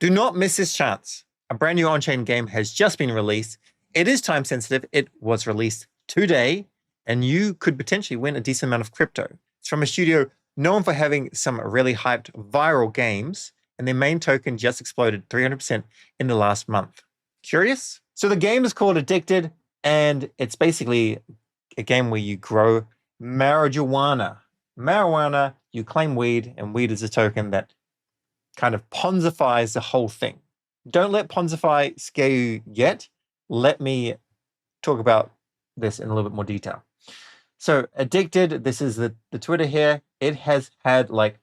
Do not miss this chance. A brand new on-chain game has just been released. It is time sensitive. It was released today, and you could potentially win a decent amount of crypto. It's from a studio known for having some really hyped viral games, and their main token just exploded 300% in the last month. Curious? So the game is called Addicted, and it's basically a game where you grow marijuana. Marijuana, you claim weed, and weed is a token that kind of Ponzifies the whole thing. Don't let Ponzify scare you yet. Let me talk about this in a little bit more detail. So Addicted, this is the Twitter here. It has had like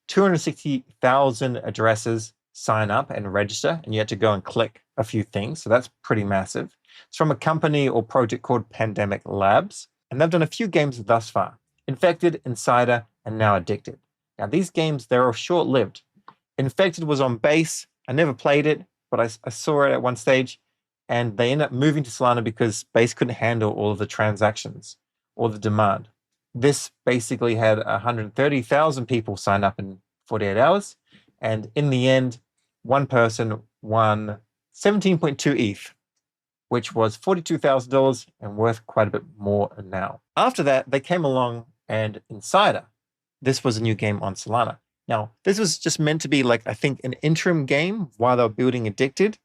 260,000 addresses sign up and register, and you had to go and click a few things. So that's pretty massive. It's from a company or project called Pandemic Labs, and they've done a few games thus far. Infected, Insider, and now Addicted. Now these games, they're short-lived. Infected was on base. I never played it, but I saw it at one stage, and they ended up moving to Solana because base couldn't handle all of the transactions or the demand. This basically had 130,000 people sign up in 48 hours, and in the end, one person won 17.2 ETH, which was $42,000 and worth quite a bit more now. After that, they came along and Insider. This was a new game on Solana. Now, this was just meant to be like, I think, an interim game while they were building Addicted,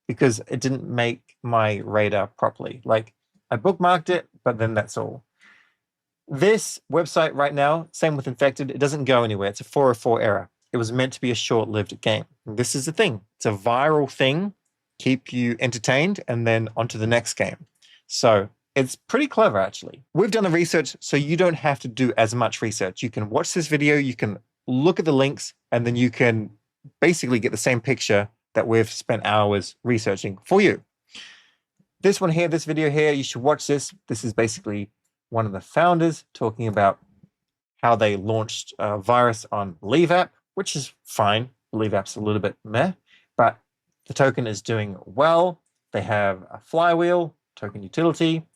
because it didn't make my radar properly. Like, I bookmarked it, but then that's all. This website right now, same with Infected, it doesn't go anywhere. It's a 404 error. It was meant to be a short-lived game. And this is the thing. It's a viral thing, keep you entertained, and then onto the next game. So it's pretty clever, actually. We've done the research, so you don't have to do as much research. You can watch this video, you can look at the links, and then you can basically get the same picture that we've spent hours researching for you. This one here, this video here, you should watch this. This is basically one of the founders talking about how they launched a virus on Leave app, which is fine. Leave app's a little bit meh, but the token is doing well. They have a flywheel, token utility,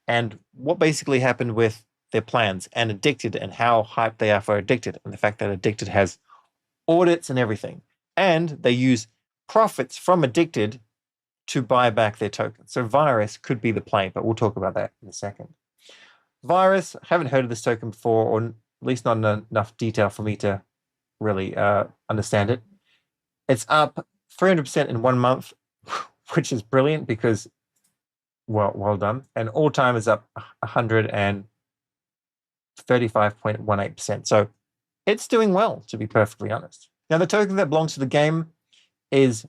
and what basically happened with their plans and Addicted and how hyped they are for Addicted and the fact that Addicted has audits and everything. And they use profits from Addicted to buy back their token. So Virus could be the play, but we'll talk about that in a second. Virus, haven't heard of this token before, or at least not enough detail for me to really understand it. It's up 300% in 1 month, which is brilliant because, well done. And all time is up 135.18%. So it's doing well, to be perfectly honest. Now, the token that belongs to the game is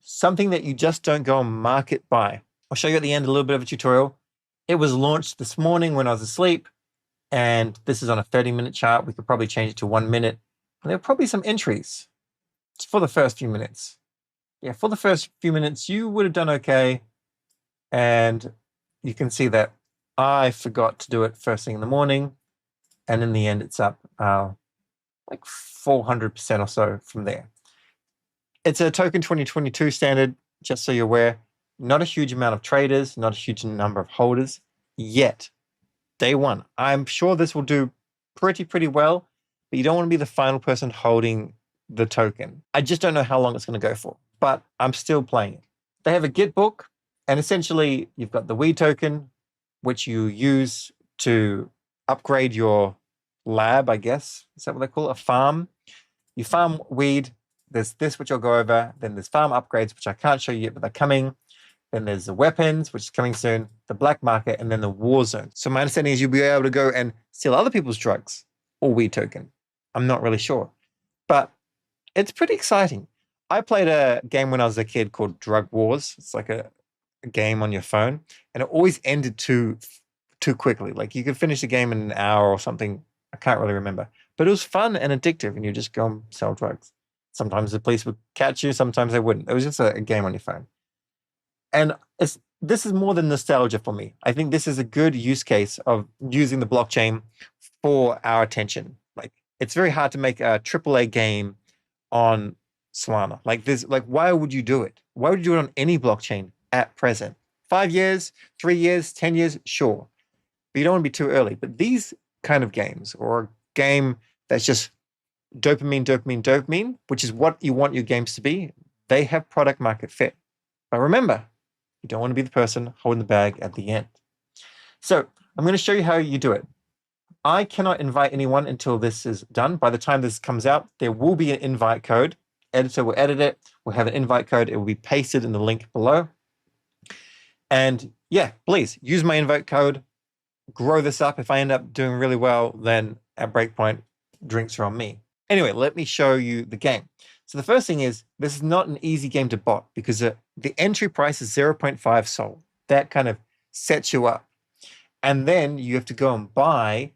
something that you just don't go and market by. I'll show you at the end a little bit of a tutorial. It was launched this morning when I was asleep, and this is on a 30-minute chart. We could probably change it to 1 minute. And there are probably some entries. It's for the first few minutes. Yeah, for the first few minutes, you would have done okay. And you can see that I forgot to do it first thing in the morning. And in the end, it's up like 400% or so from there. It's a token 2022 standard, just so you're aware. Not a huge amount of traders, not a huge number of holders yet. Day one. I'm sure this will do pretty well, but you don't want to be the final person holding the token. I just don't know how long it's going to go for, but I'm still playing it. They have a Git book, and essentially you've got the weed token, which you use to upgrade your lab, I guess. Is that what they call it? A farm. You farm weed. There's this, which I'll go over. Then there's farm upgrades, which I can't show you yet, but they're coming. Then there's the weapons, which is coming soon, the black market, and then the war zone. So my understanding is you'll be able to go and steal other people's drugs or weed token. I'm not really sure, but it's pretty exciting. I played a game when I was a kid called Drug Wars. It's like a game on your phone, and it always ended too quickly. Like you could finish the game in an hour or something. I can't really remember, but it was fun and addictive, and you just go and sell drugs. Sometimes the police would catch you, sometimes they wouldn't. It was just a game on your phone. And this is more than nostalgia for me. I think this is a good use case of using the blockchain for our attention. Like, it's very hard to make a AAA game on Solana. Like, why would you do it? Why would you do it on any blockchain at present? 5 years, 3 years, 10 years, sure. But you don't want to be too early. But these kind of games, or a game that's just dopamine, which is what you want your games to be, they have product market fit. But remember, you don't want to be the person holding the bag at the end. So I'm going to show you how you do it. I cannot invite anyone until this is done. By the time this comes out, there will be an invite code. Editor will edit it. We'll have an invite code. It will be pasted in the link below. And yeah, please use my invite code. Grow this up. If I end up doing really well, then at Breakpoint, drinks are on me. Anyway, let me show you the game. So the first thing is, this is not an easy game to bot because the entry price is 0.5 Sol. That kind of sets you up. And then you have to go and buy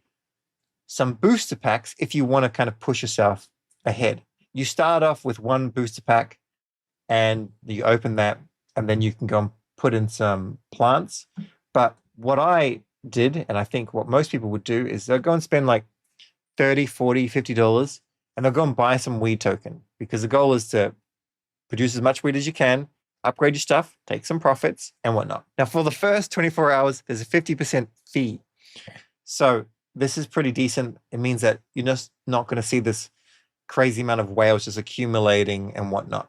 some booster packs if you want to kind of push yourself ahead. You start off with one booster pack and you open that, and then you can go and put in some plants. But what I did, and I think what most people would do, is they'll go and spend like $30, $40, $50, and they'll go and buy some weed token, because the goal is to produce as much weed as you can, upgrade your stuff, take some profits, and whatnot. Now, for the first 24 hours, there's a 50% fee. So this is pretty decent. It means that you're just not going to see this crazy amount of whales just accumulating and whatnot.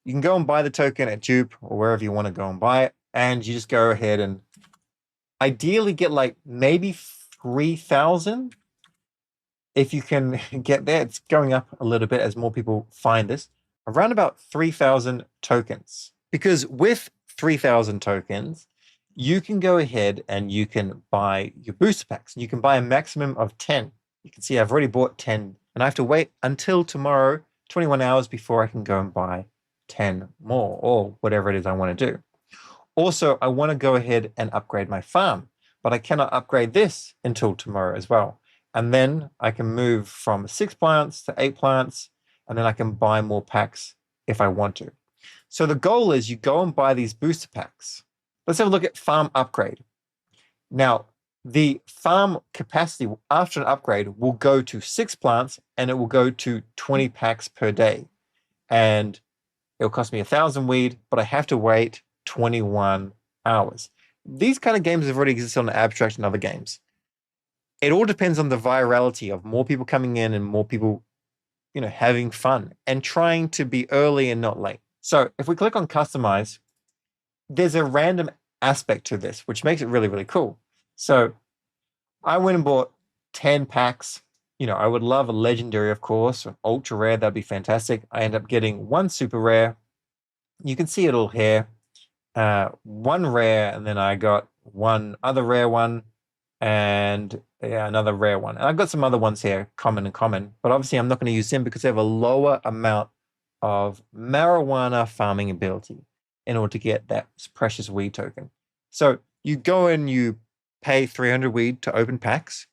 You can go and buy the token at Dupe or wherever you want to go and buy it, and you just go ahead and ideally get like maybe 3,000. If you can get there, it's going up a little bit as more people find this. Around about 3,000 tokens. Because with 3,000 tokens, you can go ahead and you can buy your booster packs. You can buy a maximum of 10. You can see I've already bought 10, and I have to wait until tomorrow, 21 hours, before I can go and buy 10 more, or whatever it is I want to do. Also, I want to go ahead and upgrade my farm, but I cannot upgrade this until tomorrow as well. And then I can move from 6 plants to 8 plants, and then I can buy more packs if I want to. So the goal is you go and buy these booster packs. Let's have a look at farm upgrade. Now, the farm capacity after an upgrade will go to 6 plants, and it will go to 20 packs per day. And it'll cost me 1,000 weed, but I have to wait 21 hours. These kind of games have already existed on Abstract and other games. It all depends on the virality of more people coming in and more people, having fun and trying to be early and not late. So if we click on customize, there's a random aspect to this, which makes it really, really cool. So I went and bought 10 packs. I would love a legendary, of course, or ultra rare. That'd be fantastic. I end up getting 1 super rare. You can see it all here. 1 rare, and then I got 1 other rare one, and another rare one. And I've got some other ones here, common and common, but obviously I'm not going to use them because they have a lower amount of marijuana farming ability in order to get that precious weed token. So you go and you pay 300 weed to open packs,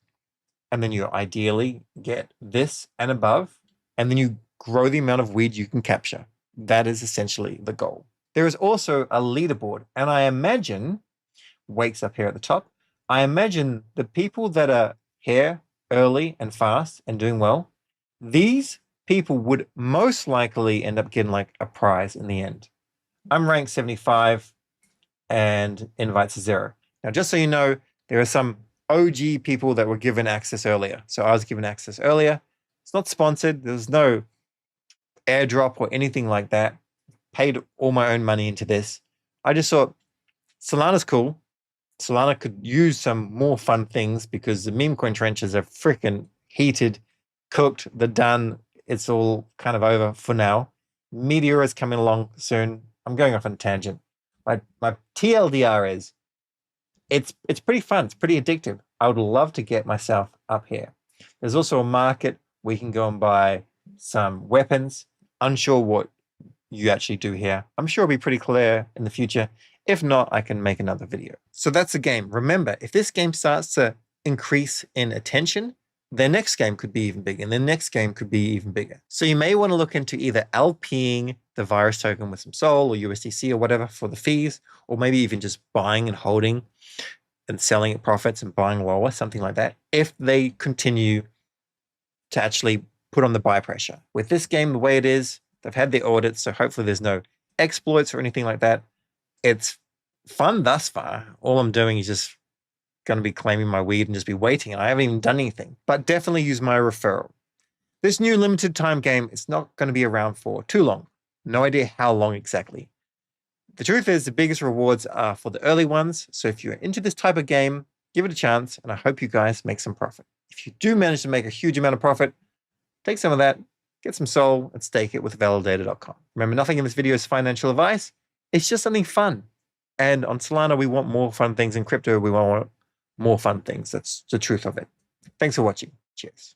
and then you ideally get this and above, and then you grow the amount of weed you can capture. That is essentially the goal. There is also a leaderboard, and I imagine, wakes up here at the top, I imagine the people that are here early and fast and doing well, these people would most likely end up getting like a prize in the end. I'm ranked 75 and invites are 0. Now, just so you know, there are some OG people that were given access earlier. So I was given access earlier. It's not sponsored. There's no airdrop or anything like that. Paid all my own money into this. I just thought Solana's cool. Solana could use some more fun things because the meme coin trenches are freaking heated, cooked, they're done. It's all kind of over for now. Meteor is coming along soon. I'm going off on a tangent. My TLDR is it's pretty fun. It's pretty addictive. I would love to get myself up here. There's also a market where you can go and buy some weapons. Unsure what you actually do here. I'm sure it'll be pretty clear in the future. If not, I can make another video. So that's the game. Remember, if this game starts to increase in attention, their next game could be even bigger, and the next game could be even bigger. So you may want to look into either LPing the virus token with some Sol or USDC or whatever for the fees, or maybe even just buying and holding and selling at profits and buying lower, something like that, if they continue to actually put on the buy pressure. With this game, the way it is, they've had the audits, so hopefully there's no exploits or anything like that. It's fun thus far. All I'm doing is just going to be claiming my weed and just be waiting. And I haven't even done anything, but definitely use my referral. This new limited time game is not going to be around for too long. No idea how long exactly. The truth is, the biggest rewards are for the early ones. So if you're into this type of game, give it a chance, and I hope you guys make some profit. If you do manage to make a huge amount of profit, take some of that, get some Sol, and stake it with validator.com. Remember, nothing in this video is financial advice. It's just something fun. And on Solana, we want more fun things. In crypto, we want more fun things. That's the truth of it. Thanks for watching. Cheers.